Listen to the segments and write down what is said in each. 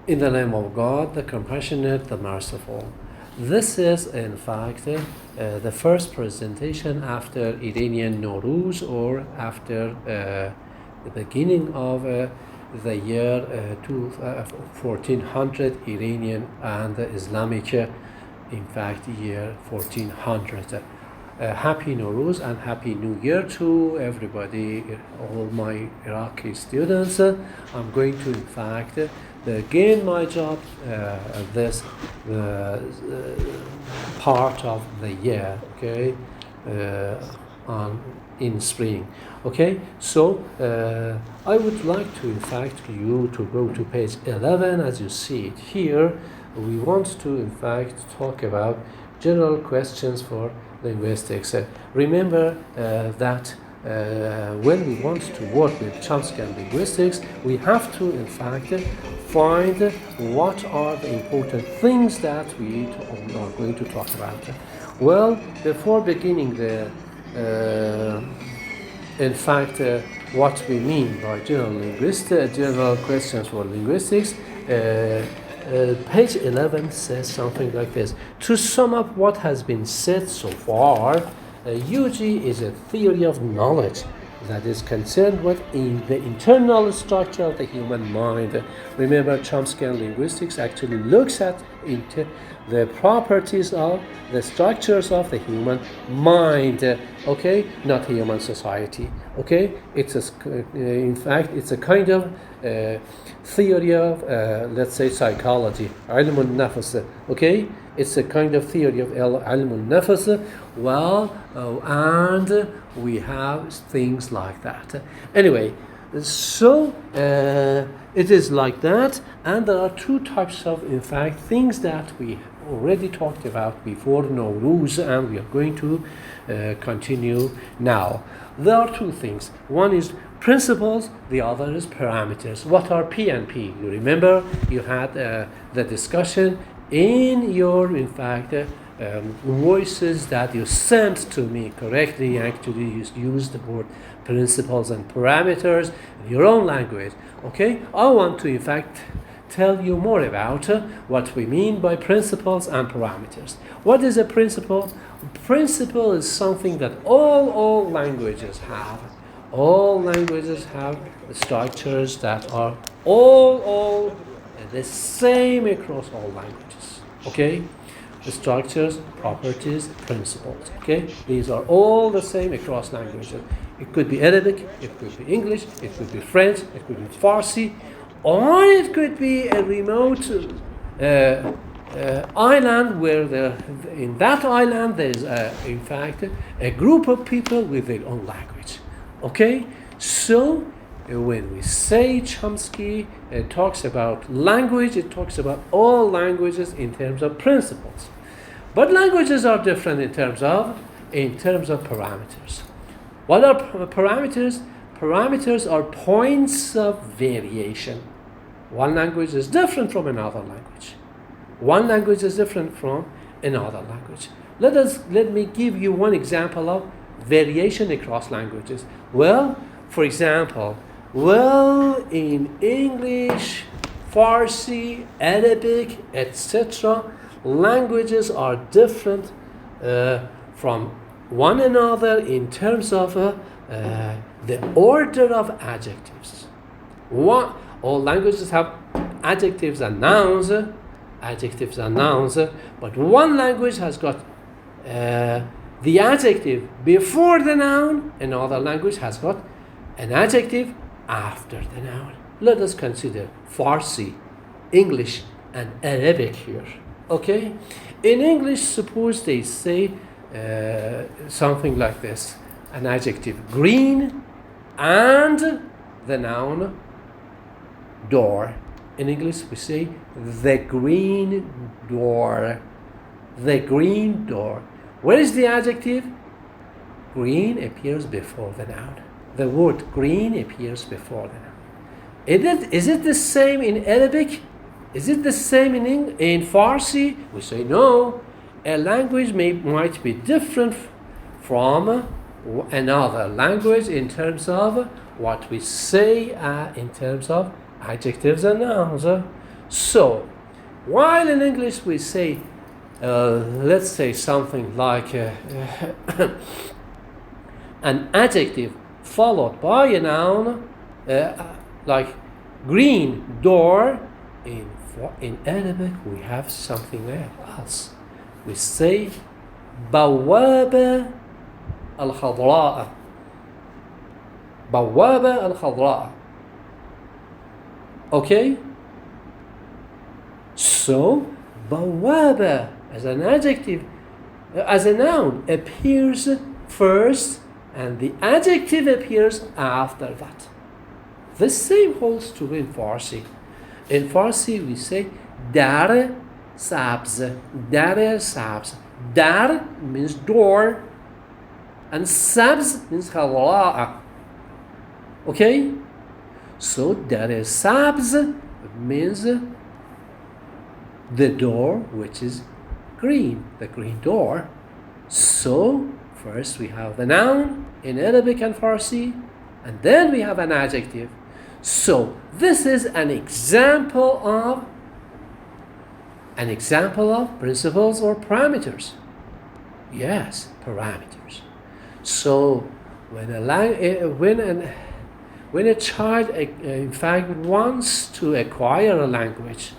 In the name of God, the compassionate, the merciful. This is, in fact, the first presentation after Iranian Nowruz, or after the beginning of the year 1400 Iranian and Islamic, in fact, year 1400. Happy Nowruz and Happy New Year to everybody, all my Iraqi students. I'm going to, in fact, begin my job this part of the year, okay, in spring. Okay, so I would like to, in fact, you to go to page 11. As you see it here, we want to, in fact, talk about general questions for linguistics. Remember that when we want to work with Chomsky linguistics, we have to, in fact, find what are the important things that we are going to talk about. Well, before beginning the, in fact, what we mean by general questions for linguistics, page 11 says something like this. To sum up what has been said so far, UG is a theory of knowledge that is concerned with the internal structure of the human mind. Remember, Chomsky linguistics actually looks at the properties of the structures of the human mind, okay, not human society, okay. It's in fact, it's a kind of theory of, let's say, psychology, ilm al-nafs, okay. It's a kind of theory of ilm al-nafs. Well, and we have things like that. Anyway, so it is like that, and there are two types of, in fact, things that we already talked about before Nowruz, and we are going to continue now. There are two things. One is principles, the other is parameters. What are P and P? You remember you had the discussion in your, in fact, voices that you sent to me correctly. Actually, you used the word principles and parameters in your own language. Okay, I want to, in fact, tell you more about what we mean by principles and parameters. What is a principle? Principle is something that all languages have. All languages have structures that are all the same across all languages. Okay? The structures, properties, principles. Okay? These are all the same across languages. It could be Arabic, it could be English, it could be French, it could be Farsi, or it could be a remote island where in that island there is, in fact, a group of people with their own language. Okay? So, when we say Chomsky talks about language, it talks about all languages in terms of principles. But languages are different in terms of parameters. What are parameters? Parameters are points of variation. One language is different from another language. One language is different from another language. Let me give you one example of variation across languages. Well, for example, in English, Farsi, Arabic, etc., languages are different from one another in terms of the order of adjectives. All languages have adjectives and nouns, but one language has got the adjective before the noun, another language has got an adjective after the noun. Let us consider Farsi, English, and Arabic here. Okay? In English, suppose they say something like this, an adjective green and the noun door. In English, we say the green door. The green door. Where is the adjective? Green appears before the noun. The word green appears before the noun. Is it the same in Arabic? Is it the same in Farsi? We say no. A language might be different from another language in terms of what we say in terms of adjectives and nouns. So, while in English we say, let's say something like an adjective followed by a noun, like green door, in Arabic we have something else. We say بوابة الخضراء. بوابة الخضراء. Okay? So, بوابة as an adjective, as a noun, appears first and the adjective appears after that. The same holds true in Farsi. In Farsi we say dar sabz. Dar sabz. Dar means door and sabz means khadraa. Okay? So dar sabz means the door which is green, the green door. So first we have the noun in Arabic and Farsi, and then we have an adjective. So this is an example of principles or parameters. Yes, parameters. So when a child in fact wants to acquire a language,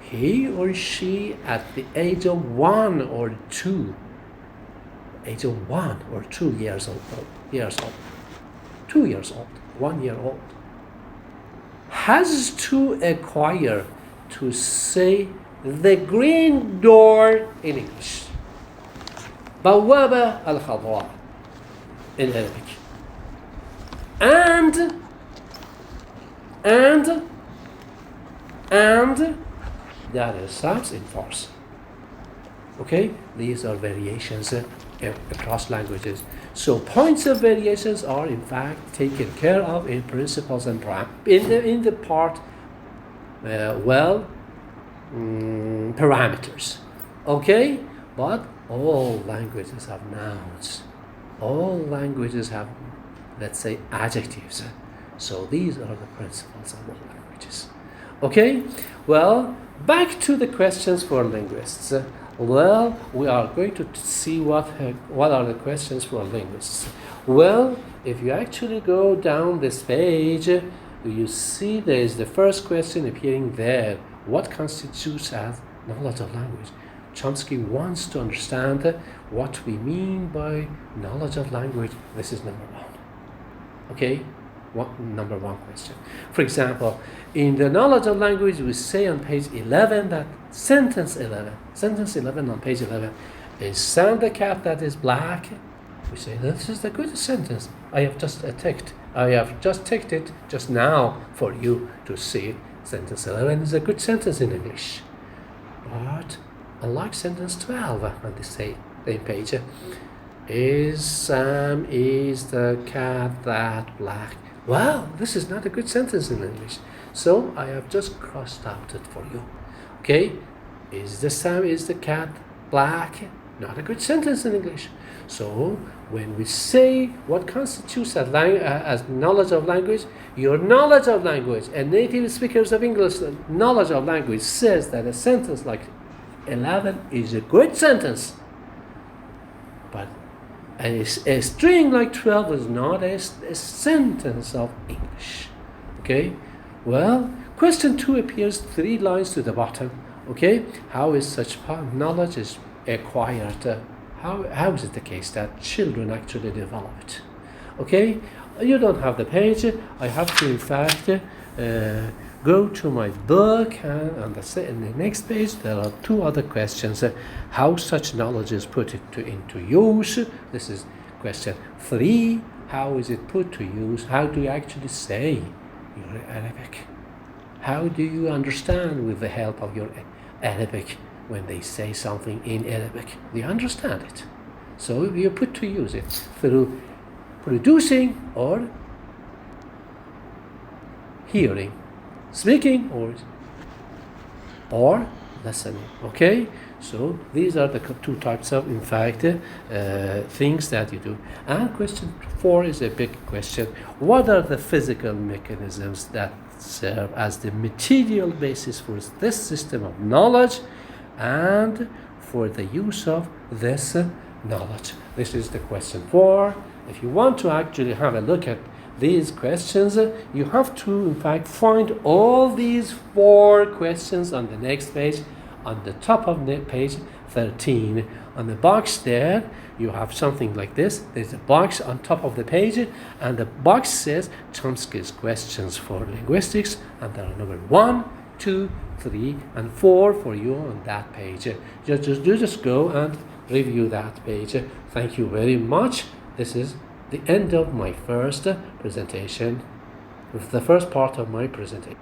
he or she at the age of 1 or 2 years old, 1 year old, has to acquire to say the green door in English. بوابة الخضراء in Arabic. And that is sabs in Farsi. Okay, these are variations across languages. So points of variations are in fact taken care of in principles and in the part parameters. Okay, but all languages have nouns. All languages have, let's say, adjectives. So these are the principles of all languages. Okay, well, back to the questions for linguists. Well, we are going to see what are the questions for linguists. Well, if you actually go down this page, you see there is the first question appearing there. What constitutes as knowledge of language? Chomsky wants to understand what we mean by knowledge of language. This is number one. Okay? Number one question. For example, in the knowledge of language, we say on page 11 that sentence 11 on page 11 is "Sand the cat that is black." We say this is the good sentence. I have just ticked it just now for you to see it. Sentence 11 is a good sentence in English. But unlike sentence 12 on the same page, is the cat that black? Well, this is not a good sentence in English. So I have just crossed out it for you. Okay? Is the cat black? Not a good sentence in English. So when we say what constitutes as knowledge of language, your knowledge of language and native speakers of English knowledge of language says that a sentence like 11 is a good sentence. But a string like 12 is not a sentence of English. Okay? Well, question 2 appears 3 lines to the bottom. Okay? How is such knowledge is acquired? How is it the case that children actually develop it? Okay? You don't have the page. I have to, in fact, go to my book, and on the next page there are 2 other questions. How such knowledge is put into use. This is question 3. How is it put to use? How do you actually say your Arabic? How do you understand with the help of your Arabic when they say something in Arabic? Do you understand it? So you put to use it through producing or hearing, speaking or listening. Okay, so these are the two types of, in fact, things that you do. And question 4 is a big question. What are the physical mechanisms that serve as the material basis for this system of knowledge and for the use of this knowledge? This is the question 4. If you want to actually have a look at these questions, you have to, in fact, find all these 4 questions on the next page, on the top of page 13. On the box there, you have something like this. There's a box on top of the page, and the box says Chomsky's questions for linguistics, and there are number 1, 2, 3, and 4 for you on that page. Just go and review that page. Thank you very much. This is the end of my first presentation, the first part of my presentation.